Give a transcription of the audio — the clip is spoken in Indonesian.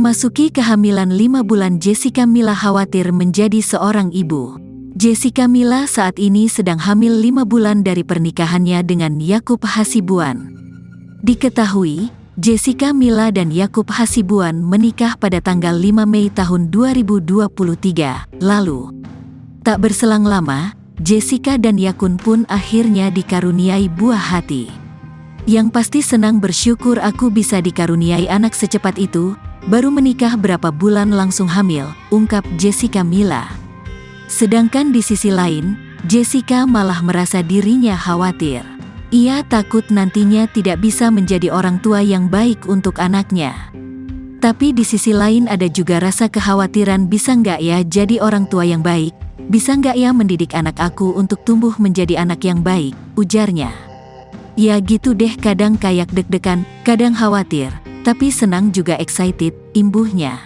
Memasuki kehamilan 5 bulan, Jessica Mila khawatir menjadi seorang ibu. Jessica Mila saat ini sedang hamil 5 bulan dari pernikahannya dengan Yakub Hasibuan. Diketahui, Jessica Mila dan Yakub Hasibuan menikah pada tanggal 5 Mei tahun 2023 lalu. Tak berselang lama, Jessica dan Yakun pun akhirnya dikaruniai buah hati. Yang pasti senang bersyukur aku bisa dikaruniai anak secepat itu, baru menikah berapa bulan langsung hamil, ungkap Jessica Mila. Sedangkan di sisi lain, Jessica malah merasa dirinya khawatir. Ia takut nantinya tidak bisa menjadi orang tua yang baik untuk anaknya. Tapi di sisi lain ada juga rasa kekhawatiran, bisa nggak ya jadi orang tua yang baik? Bisa nggak ya mendidik anak aku untuk tumbuh menjadi anak yang baik, ujarnya. Ya gitu deh, kadang kayak deg-degan, kadang khawatir, tapi senang juga excited, imbuhnya.